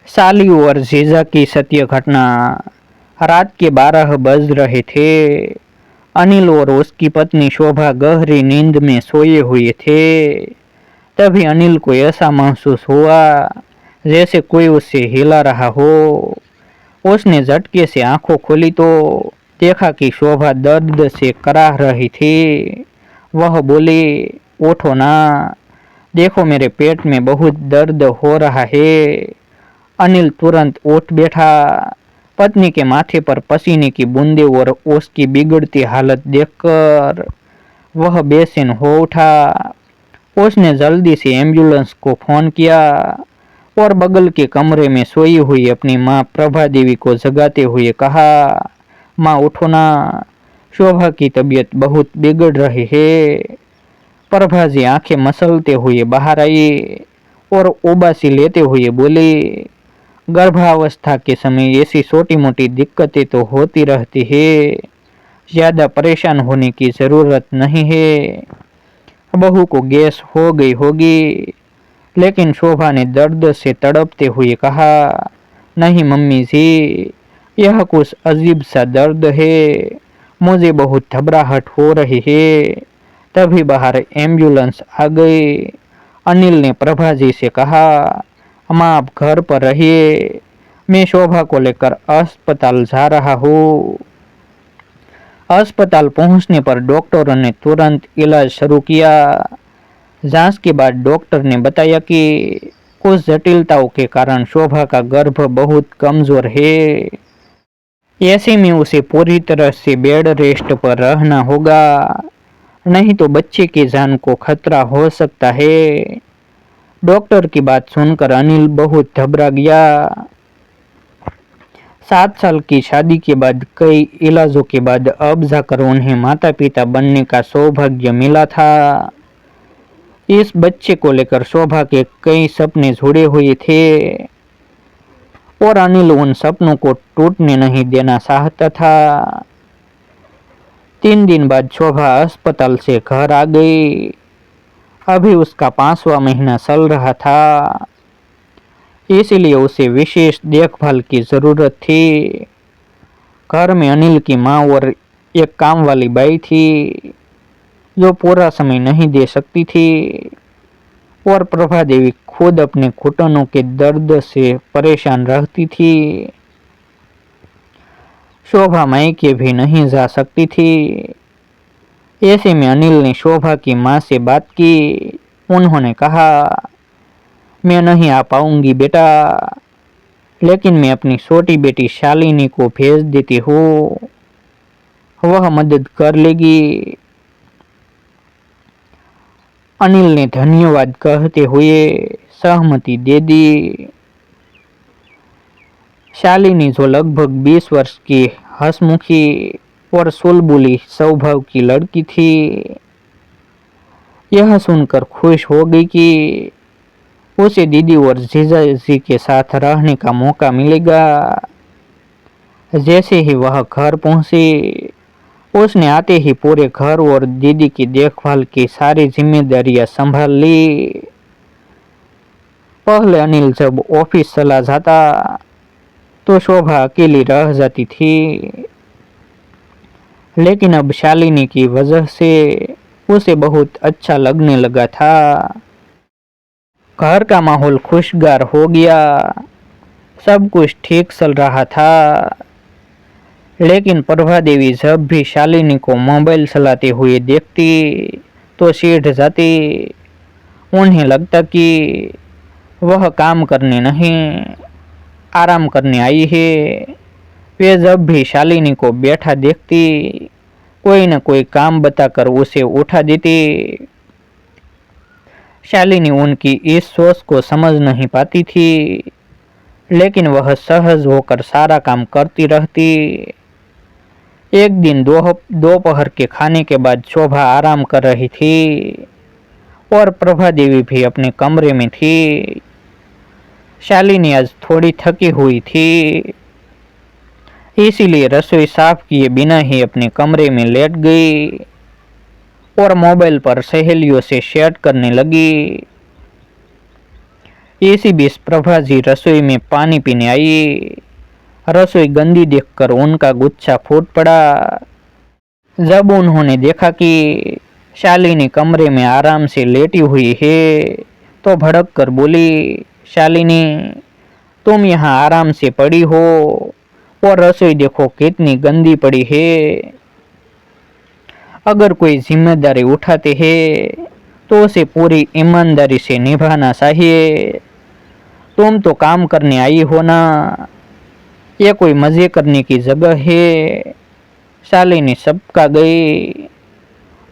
साली और जीजा की सत्य घटना। रात के 12 बज रहे थे। अनिल और उसकी पत्नी शोभा गहरी नींद में सोए हुए थे। तभी अनिल को ऐसा महसूस हुआ जैसे कोई उससे हिला रहा हो। उसने झटके से आंखों खोली तो देखा कि शोभा दर्द से कराह रही थी। वह बोली, उठो ना, देखो मेरे पेट में बहुत दर्द हो रहा है। अनिल तुरंत उठ बैठा। पत्नी के माथे पर पसीने की बूंदें और उसकी बिगड़ती हालत देखकर वह बेचैन हो उठा। उसने जल्दी से एम्बुलेंस को फोन किया और बगल के कमरे में सोई हुई अपनी माँ प्रभा देवी को जगाते हुए कहा, माँ उठो ना, शोभा की तबीयत बहुत बिगड़ रही है। प्रभा जी आंखें मसलते हुए बाहर आई और उबासी लेते हुए बोली, गर्भावस्था के समय ऐसी छोटी मोटी दिक्कतें तो होती रहती है, ज्यादा परेशान होने की जरूरत नहीं है। बहू को गैस हो गई होगी। लेकिन शोभा ने दर्द से तड़पते हुए कहा, नहीं मम्मी जी, यह कुछ अजीब सा दर्द है, मुझे बहुत घबराहट हो रही है। तभी बाहर एम्बुलेंस आ गई। अनिल ने प्रभा जी से कहा, माँ आप घर पर रहिए, मैं शोभा को लेकर अस्पताल जा रहा हूँ। अस्पताल पहुंचने पर डॉक्टरों ने तुरंत इलाज शुरू किया। जांच के बाद डॉक्टर ने बताया कि कुछ जटिलताओं के कारण शोभा का गर्भ बहुत कमजोर है। ऐसे में उसे पूरी तरह से बेड रेस्ट पर रहना होगा, नहीं तो बच्चे की जान को खतरा हो सकता है। डॉक्टर की बात सुनकर अनिल बहुत घबरा गया। 7 साल की शादी के बाद कई इलाजों के बाद अब जाकर उन्हें माता पिता बनने का सौभाग्य मिला था। इस बच्चे को लेकर शोभा के कई सपने जुड़े हुए थे और अनिल उन सपनों को टूटने नहीं देना चाहता था। 3 दिन बाद शोभा अस्पताल से घर आ गई। अभी उसका 5वां महीना चल रहा था, इसलिए उसे विशेष देखभाल की जरूरत थी। घर में अनिल की माँ और एक काम वाली बाई थी जो पूरा समय नहीं दे सकती थी, और प्रभा देवी खुद अपने घुटनों के दर्द से परेशान रहती थी। शोभा मायके भी नहीं जा सकती थी। ऐसे में अनिल ने शोभा की माँ से बात की। उन्होंने कहा, मैं नहीं आ पाऊंगी बेटा, लेकिन मैं अपनी छोटी बेटी शालिनी को भेज देती हूँ, वह मदद कर लेगी। अनिल ने धन्यवाद कहते हुए सहमति दे दी। शालिनी जो लगभग 20 वर्ष की हंसमुखी और सुलबुली स्वभाव की लड़की थी, यह सुनकर खुश हो गई कि उसे दीदी और जीजा जी के साथ रहने का मौका मिलेगा। जैसे ही वह घर पहुंची, उसने आते ही पूरे घर और दीदी की देखभाल की सारी जिम्मेदारियां संभाल ली। पहले अनिल जब ऑफिस चला जाता तो शोभा अकेली रह जाती थी, लेकिन अब शालिनी की वजह से उसे बहुत अच्छा लगने लगा था। घर का माहौल खुशगार हो गया, सब कुछ ठीक चल रहा था। लेकिन प्रभा देवी जब भी शालिनी को मोबाइल चलाते हुए देखती तो चिढ़ जाती। उन्हें लगता कि वह काम करने नहीं, आराम करने आई है। वे जब भी शालिनी को बैठा देखती, कोई न कोई काम बताकर उसे उठा देती। शालिनी उनकी इस सोच को समझ नहीं पाती थी, लेकिन वह सहज होकर सारा काम करती रहती। एक दिन दोपहर के खाने के बाद शोभा आराम कर रही थी और प्रभा देवी भी अपने कमरे में थी। शालिनी आज थोड़ी थकी हुई थी, इसीलिए रसोई साफ किए बिना ही अपने कमरे में लेट गई और मोबाइल पर सहेलियों से चैट करने लगी। इसी बीच प्रभा जी रसोई में पानी पीने आई। रसोई गंदी देखकर उनका गुस्सा फूट पड़ा। जब उन्होंने देखा कि शालिनी कमरे में आराम से लेटी हुई है तो भड़क कर बोली, शालिनी, तुम यहाँ आराम से पड़ी हो और रसोई देखो कितनी गंदी पड़ी है। अगर कोई जिम्मेदारी उठाते हैं तो उसे पूरी ईमानदारी से निभाना चाहिए। तुम तो काम करने आई हो ना, ये कोई मजे करने की जगह है। शालिनी सबका गई।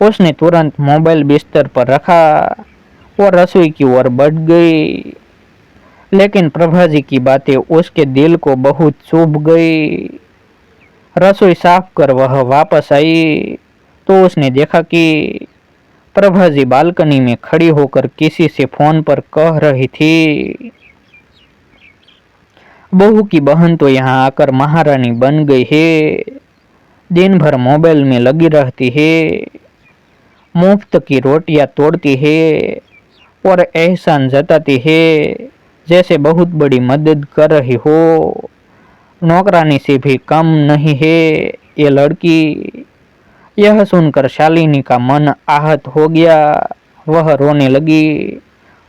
उसने तुरंत मोबाइल बिस्तर पर रखा और रसोई की ओर बढ़ गई। लेकिन प्रभा जी की बातें उसके दिल को बहुत चुभ गई। रसोई साफ कर वह वापस आई तो उसने देखा कि प्रभा जी बालकनी में खड़ी होकर किसी से फोन पर कह रही थी। बहू की बहन तो यहाँ आकर महारानी बन गई है, दिन भर मोबाइल में लगी रहती है, मुफ्त की रोटियां तोड़ती है और एहसान जताती है जैसे बहुत बड़ी मदद कर रही हो। नौकरानी से भी कम नहीं है ये लड़की। यह सुनकर शालिनी का मन आहत हो गया। वह रोने लगी।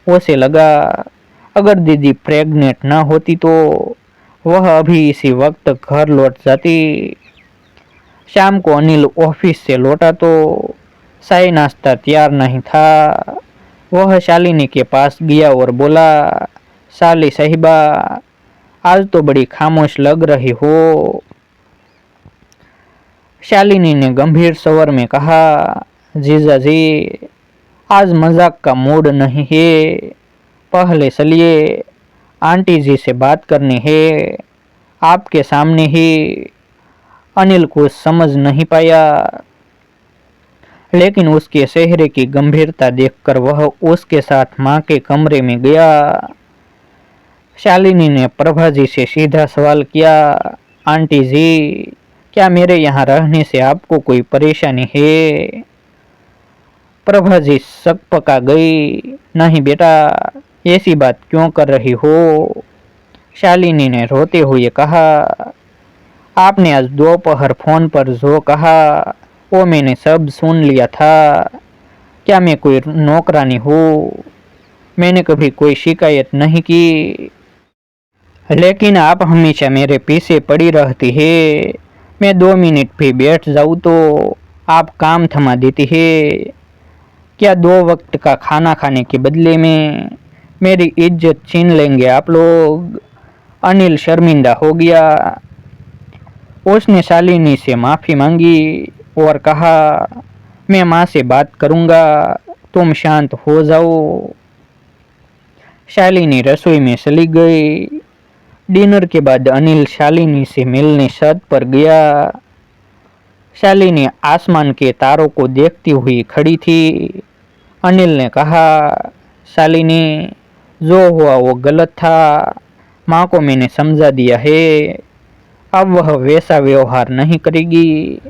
उसे लगा अगर दीदी प्रेग्नेंट न होती तो वह अभी इसी वक्त घर लौट जाती। शाम को अनिल ऑफिस से लौटा तो चाय नाश्ता तैयार नहीं था। वह शालिनी के पास गया और बोला, शाली साहिबा, आज तो बड़ी खामोश लग रही हो। शालिनी ने गंभीर स्वर में कहा, जीजा जी, आज मजाक का मूड नहीं है। पहले चलिए आंटी जी से बात करनी है, आपके सामने ही। अनिल कुछ समझ नहीं पाया, लेकिन उसके चेहरे की गंभीरता देखकर वह उसके साथ मां के कमरे में गया। शालिनी ने प्रभा जी से सीधा सवाल किया, आंटी जी, क्या मेरे यहाँ रहने से आपको कोई परेशानी है? प्रभा जी सकपका गई, नहीं बेटा, ऐसी बात क्यों कर रही हो? शालिनी ने रोते हुए कहा, आपने आज दोपहर फोन पर जो कहा वो मैंने सब सुन लिया था। क्या मैं कोई नौकरानी हूँ? मैंने कभी कोई शिकायत नहीं की, लेकिन आप हमेशा मेरे पीछे पड़ी रहती है। मैं 2 मिनट भी बैठ जाऊँ तो आप काम थमा देती है। क्या 2 वक्त का खाना खाने के बदले में मेरी इज्जत छीन लेंगे आप लोग? अनिल शर्मिंदा हो गया। उसने शालिनी से माफ़ी मांगी और कहा, मैं माँ से बात करूँगा, तुम शांत हो जाओ। शालिनी रसोई में चली गई। डिनर के बाद अनिल शालिनी से मिलने छत पर गया। शालिनी आसमान के तारों को देखती हुई खड़ी थी। अनिल ने कहा, शालिनी, जो हुआ वो गलत था, माँ को मैंने समझा दिया है, अब वह वैसा व्यवहार नहीं करेगी।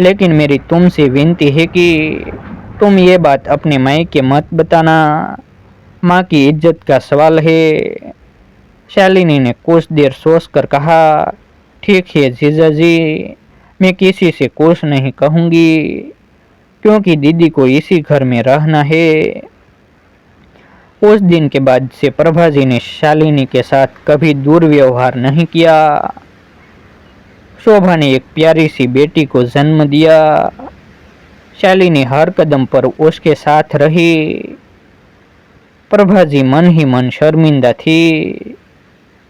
लेकिन मेरी तुमसे विनती है कि तुम ये बात अपने मायके मत बताना, माँ की इज्जत का सवाल है। शालिनी ने कुछ देर सोच कर कहा, ठीक है जीजा जी, मैं किसी से कुछ नहीं कहूँगी, क्योंकि दीदी को इसी घर में रहना है। उस दिन के बाद से प्रभा जी ने शालिनी के साथ कभी दुर्व्यवहार नहीं किया। शोभा ने एक प्यारी सी बेटी को जन्म दिया। शालिनी हर कदम पर उसके साथ रही। प्रभा जी मन ही मन शर्मिंदा थी,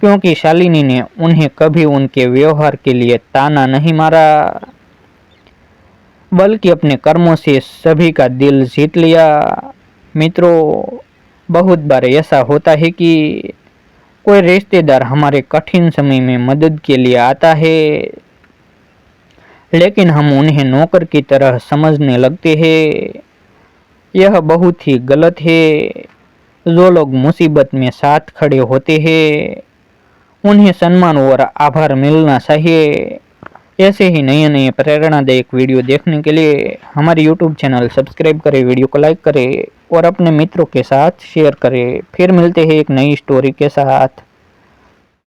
क्योंकि शालिनी ने उन्हें कभी उनके व्यवहार के लिए ताना नहीं मारा, बल्कि अपने कर्मों से सभी का दिल जीत लिया। मित्रों, बहुत बार ऐसा होता है कि कोई रिश्तेदार हमारे कठिन समय में मदद के लिए आता है, लेकिन हम उन्हें नौकर की तरह समझने लगते हैं। यह बहुत ही गलत है। जो लोग मुसीबत में साथ खड़े होते हैं उन्हें सम्मान और आभार मिलना चाहिए, ऐसे ही नए नए प्रेरणादायक वीडियो देखने के लिए हमारे यूट्यूब चैनल सब्सक्राइब करें, वीडियो को लाइक करें और अपने मित्रों के साथ शेयर करें। फिर मिलते हैं एक नई स्टोरी के साथ।